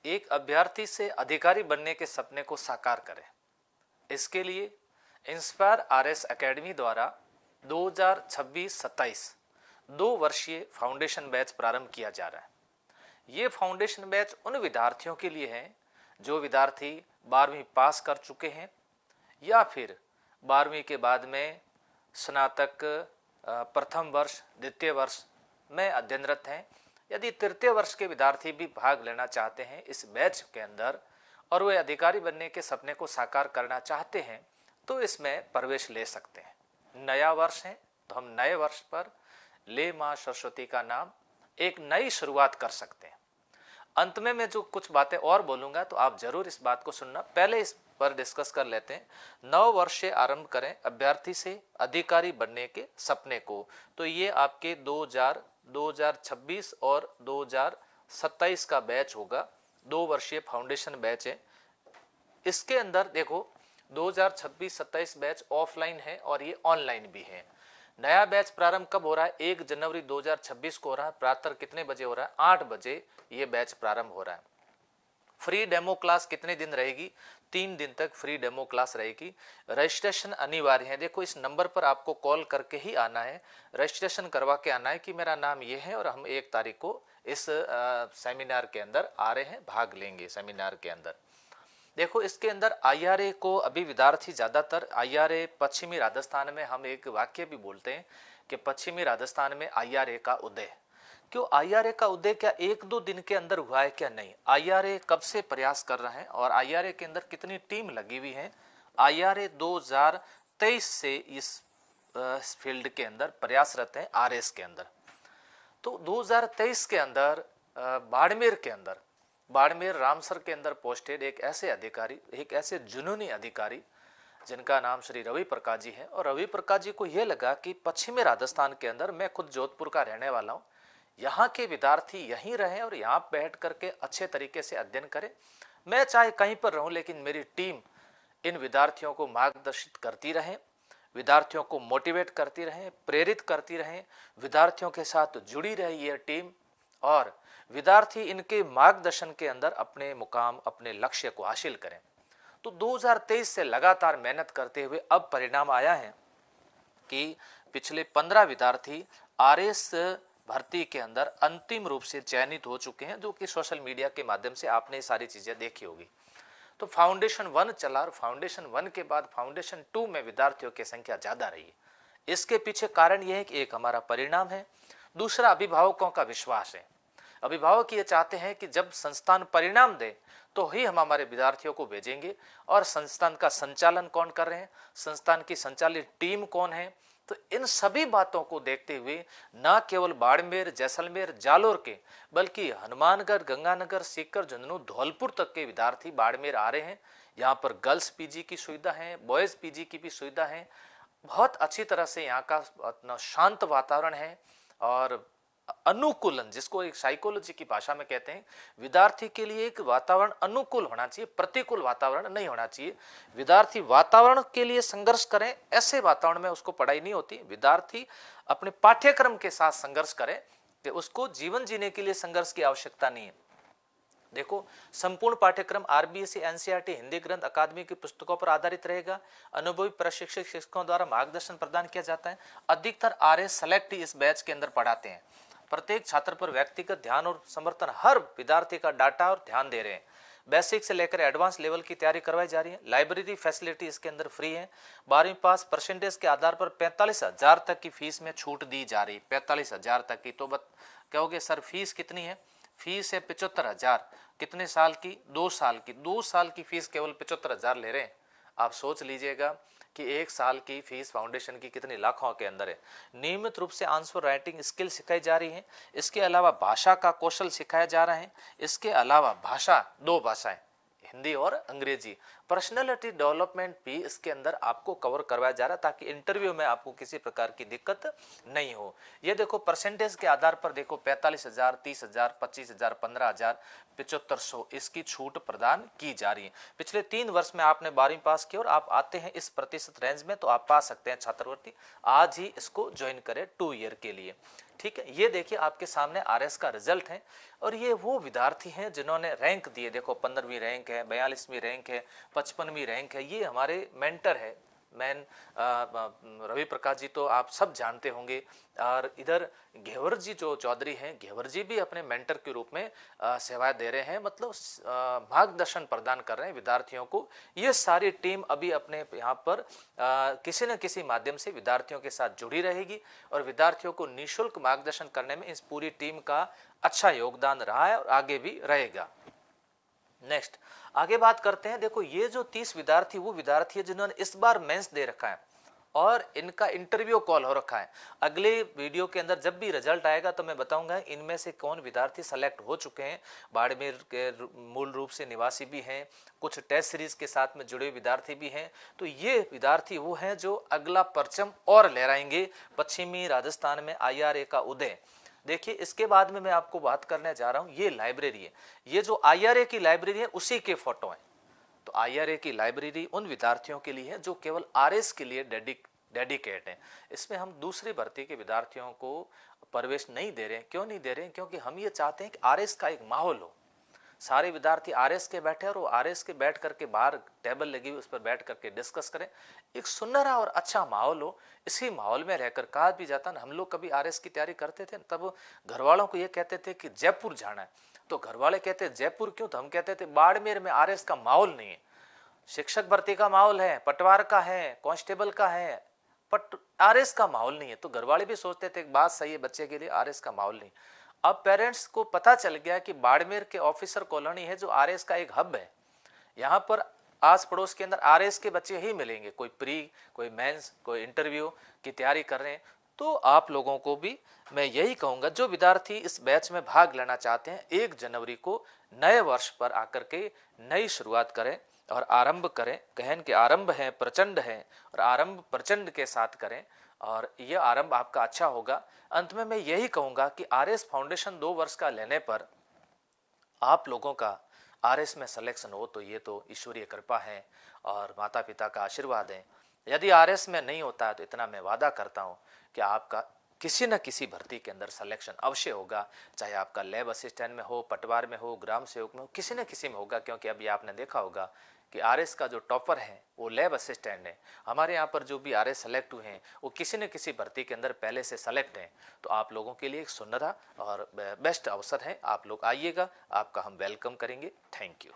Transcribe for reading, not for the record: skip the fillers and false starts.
एक अभ्यर्थी से अधिकारी बनने के सपने को साकार करें। इसके लिए इंस्पायर आरएस एकेडमी द्वारा 2026-27 2 वर्षीय फाउंडेशन बैच प्रारंभ किया जा रहा है। ये फाउंडेशन बैच उन विद्यार्थियों के लिए है जो विद्यार्थी 12वीं पास कर चुके हैं या फिर 12वीं के बाद में स्नातक प्रथम वर्ष द्वितीय वर्ष में अध्ययनरत हैं। यदि तृतीय वर्ष के विद्यार्थी भी भाग लेना चाहते हैं इस बैच के अंदर और वे अधिकारी बनने के सपने को साकार करना चाहते हैं तो इसमें प्रवेश ले सकते हैं। नया वर्ष है तो हम नए वर्ष पर ले मां सरस्वती का नाम एक नई शुरुआत कर सकते हैं। अंत में मैं जो कुछ बातें और बोलूंगा तो आप जरूर इस बात को सुनना। पहले इस पर डिस्कस कर लेते हैं। 9 वर्ष से आरंभ करें अभ्यर्थी से अधिकारी बनने के सपने को। तो ये आपके 2026 और 2027 का बैच होगा। 2 वर्षीय फाउंडेशन बैच है। इसके अंदर देखो 2026-27 बैच ऑफलाइन है और ये ऑनलाइन भी है। नया बैच प्रारंभ कब हो रहा है? 1 जनवरी 2026 को हो रहा है। प्रातः कितने बजे हो रहा है? 8 बजे ये बैच प्रारंभ हो रहा है। फ्री डेमो क्लास कितने दिन रहेगी? 3 दिन तक फ्री डेमो क्लास रहेगी। रजिस्ट्रेशन अनिवार्य है। देखो इस नंबर पर आपको कॉल करके ही आना है, रजिस्ट्रेशन करवा के आना है कि मेरा नाम ये है और हम 1 तारीख को इस सेमिनार के अंदर आ रहे हैं, भाग लेंगे सेमिनार के अंदर। देखो इसके अंदर आईआरए को अभी विद्यार्थी ज्यादातर आईआरए पश्चिमी राजस्थान में हम एक वाक्य भी बोलते हैं कि पश्चिमी राजस्थान में आईआरए का उदय। क्यों आईआरए का उदय क्या 1-2 दिन के अंदर हुआ है? क्या नहीं। आईआरए कब से प्रयास कर रहा है और आईआरए के अंदर कितनी टीम लगी हुई है? आईआरए 2023 से इस फील्ड के अंदर प्रयासरत है आरएस के अंदर। तो 2023 के अंदर बाड़मेर के अंदर बाड़मेर रामसर के अंदर पोस्टेड एक ऐसे अधिकारी, एक ऐसे जुनूनी अधिकारी जिनका नाम श्री रवि प्रकाश जी है। और रवि प्रकाश जी को यह लगा कि पश्चिमी राजस्थान के अंदर, मैं खुद जोधपुर का रहने वाला हूँ, यहाँ के विद्यार्थी यहीं रहें और यहाँ बैठ करके अच्छे तरीके से अध्ययन करें। मैं चाहे कहीं पर रहूं लेकिन मेरी टीम इन विद्यार्थियों को मार्गदर्शित करती रहे, विद्यार्थियों को मोटिवेट करती रहे, प्रेरित करती रहे, विद्यार्थियों के साथ जुड़ी रहे ये टीम और विद्यार्थी इनके मार्गदर्शन के अंदर अपने मुकाम, अपने लक्ष्य को हासिल करें। तो 2023 से लगातार मेहनत करते हुए अब परिणाम आया है कि पिछले 15 विद्यार्थी आरएस भर्ती के अंदर अंतिम रूप से चयनित हो चुके हैं, जो कि सोशल मीडिया के माध्यम से आपने सारी चीजें देखी होगी। तो फाउंडेशन 1 चला और फाउंडेशन 1 के बाद फाउंडेशन 2 में विद्यार्थियों की संख्या ज्यादा रही है। इसके पीछे कारण यह है कि एक हमारा परिणाम है, दूसरा अभिभावकों का विश्वास है। अभिभावक ये चाहते हैं कि जब संस्थान परिणाम दे तो ही हम हमारे विद्यार्थियों को भेजेंगे। और संस्थान का संचालन कौन कर रहे हैं, संस्थान की संचालित टीम कौन है, तो इन सभी बातों को देखते हुए न केवल बाड़मेर, जैसलमेर, जालोर के बल्कि हनुमानगढ़, गंगानगर, सीकर, झुंझुनू, धौलपुर तक के विद्यार्थी बाड़मेर आ रहे हैं। यहाँ पर गर्ल्स पीजी की सुविधा है, बॉयज पीजी की भी सुविधा है। बहुत अच्छी तरह से यहाँ का अपना शांत वातावरण है और अनुकूलन, जिसको एक साइकोलॉजी की भाषा में कहते हैं, विद्यार्थी के लिए एक वातावरण अनुकूल होना चाहिए, प्रतिकूल वातावरण नहीं होना चाहिए। विद्यार्थी वातावरण के लिए संघर्ष करें, ऐसे वातावरण में उसको पढ़ाई नहीं होती। विद्यार्थी अपने पाठ्यक्रम के साथ संघर्ष करे, कि उसको जीवन जीने के लिए संघर्ष की आवश्यकता नहीं है। देखो संपूर्ण पाठ्यक्रम आरबीएसई, एनसीईआरटी, हिंदी ग्रंथ अकादमी की पुस्तकों पर आधारित रहेगा। अनुभवी प्रशिक्षक शिक्षकों द्वारा मार्गदर्शन प्रदान किया जाता है। अधिकतर आरएस सेलेक्ट ही इस बैच के अंदर पढ़ाते हैं। प्रत्येक छात्र पर व्यक्तिगत ध्यान और समर्थन, हर विद्यार्थी का डाटा और ध्यान दे रहे हैं। बेसिक से लेकर एडवांस लेवल की तैयारी करवाई जा रही है। लाइब्रेरी फैसिलिटी इसके अंदर फ्री है। 12वीं पास परसेंटेज के आधार पर 45,000 तक की फीस में छूट दी जा रही है। 45,000 तक की। तो कहोगे सर फीस कितनी है? फीस है 75,000। कितने साल की? 2 साल की। 2 साल की फीस केवल 75,000 ले रहे हैं। आप सोच लीजिएगा कि 1 साल की फीस फाउंडेशन की कितनी लाखों के अंदर है। नियमित रूप से आंसर राइटिंग स्किल सिखाई जा रही है। इसके अलावा भाषा का कौशल सिखाया जा रहा है। इसके अलावा भाषा, 2 भाषाएं, हिंदी और अंग्रेजी। पर्सनैलिटी डेवलपमेंट भी इसके अंदर आपको कवर करवाया जा रहा है, ताकि इंटरव्यू में आपको किसी प्रकार की दिक्कत नहीं हो। ये देखो परसेंटेज के आधार पर देखो 45,000, 30,000, 25,000, 15,000, 7500 इसकी छूट प्रदान की जा रही है। पिछले 3 वर्ष में आपने 12वीं पास की और आप आते हैं इस प्रतिशत रेंज में, तो आप पा सकते हैं छात्रवृत्ति। आज ही इसको ज्वाइन करें 2 ईयर के लिए। ठीक है, ये देखिए आपके सामने आरएस का रिजल्ट है और ये वो विद्यार्थी हैं जिन्होंने रैंक दिए। देखो 15वीं रैंक है, 42वीं रैंक है, 55वीं रैंक है। ये हमारे मेंटर है मैन रवि प्रकाश जी, तो आप सब जानते होंगे। और इधर घेवर जी जो चौधरी हैं, घेवर जी भी अपने मेंटर के रूप में सेवाएं दे रहे हैं, मतलब मार्गदर्शन प्रदान कर रहे हैं विद्यार्थियों को। ये सारी टीम अभी अपने यहाँ पर किसी न किसी माध्यम से विद्यार्थियों के साथ जुड़ी रहेगी और विद्यार्थियों को निःशुल्क मार्गदर्शन करने में इस पूरी टीम का अच्छा योगदान रहा है और आगे भी रहेगा। नेक्स्ट आगे बात करते हैं। देखो ये जो 30 विद्यार्थी वो विद्यार्थी है जिन्होंने इस बार मेंस दे रखा है और इनका इंटरव्यू कॉल हो रखा है। अगले वीडियो के अंदर जब भी रिजल्ट आएगा तो मैं बताऊंगा इनमें से कौन विद्यार्थी सेलेक्ट हो चुके हैं। बाड़मेर के मूल रूप से निवासी भी हैं, कुछ टेस्ट सीरीज के साथ में जुड़े विद्यार्थी भी हैं। तो ये विद्यार्थी वो हैं जो अगला परचम और लहराएंगे पश्चिमी राजस्थान में IRA का उदय। देखिए इसके बाद में मैं आपको बात करने जा रहा हूं, ये लाइब्रेरी है, ये जो IRA की लाइब्रेरी है उसी के फोटो हैं। तो IRA की लाइब्रेरी उन विद्यार्थियों के लिए है जो केवल RS के लिए डेडिकेट हैं। इसमें हम दूसरी भर्ती के विद्यार्थियों को प्रवेश नहीं दे रहे हैं। क्यों नहीं दे रहे हैं? क्योंकि हम ये चाहते हैं कि RS का एक माहौल हो, सारे विद्यार्थी RS के बैठे और वो RS के बैठ करके बाहर टेबल लगी हुई उस पर बैठ करके डिस्कस करें, एक सुनहरा और अच्छा माहौल हो। इसी माहौल में रहकर कहा भी जाता ना, हम लोग कभी RS की तैयारी करते थे तब घर वालों को ये कहते थे कि जयपुर जाना है, तो घर वाले कहते जयपुर क्यों, तो हम कहते थे बाड़मेर में RS का माहौल नहीं है। शिक्षक भर्ती का माहौल है, पटवार का है, कांस्टेबल का है, बट RS का माहौल नहीं है। तो घर वाले भी सोचते थे बात सही है, बच्चे के लिए RS का माहौल नहीं। अब पेरेंट्स को पता चल गया कि बाड़मेर के ऑफिसर कॉलोनी है जो RS का एक हब है, यहाँ पर आस पड़ोस के अंदर RS के बच्चे ही मिलेंगे, कोई प्री, कोई मेंस, कोई इंटरव्यू की तैयारी कर रहे हैं। तो आप लोगों को भी मैं यही कहूंगा, जो विद्यार्थी इस बैच में भाग लेना चाहते हैं 1 जनवरी को नए वर्ष पर आकर के नई शुरुआत करें और आरंभ करें। कहन के आरंभ है प्रचंड है और आरंभ प्रचंड के साथ करें और यह आरंभ आपका अच्छा होगा। अंत में मैं यही कहूंगा कि RS फाउंडेशन 2 वर्ष का लेने पर आप लोगों का RS में सिलेक्शन हो तो ये तो ईश्वरीय कृपा है और माता पिता का आशीर्वाद है। यदि RS में नहीं होता है तो इतना मैं वादा करता हूं कि आपका किसी न किसी भर्ती के अंदर सिलेक्शन अवश्य होगा, चाहे आपका लैब असिस्टेंट में हो, पटवार में हो, ग्राम सेवक में हो, किसी न किसी में होगा। क्योंकि अभी आपने देखा होगा कि RS का जो टॉपर है वो लैब असिस्टेंट है। हमारे यहाँ पर जो भी RS सेलेक्ट हुए हैं वो किसी न किसी भर्ती के अंदर पहले से सेलेक्ट हैं। तो आप लोगों के लिए एक सुनहरा और बेस्ट अवसर है, आप लोग आइएगा, आपका हम वेलकम करेंगे। Thank you.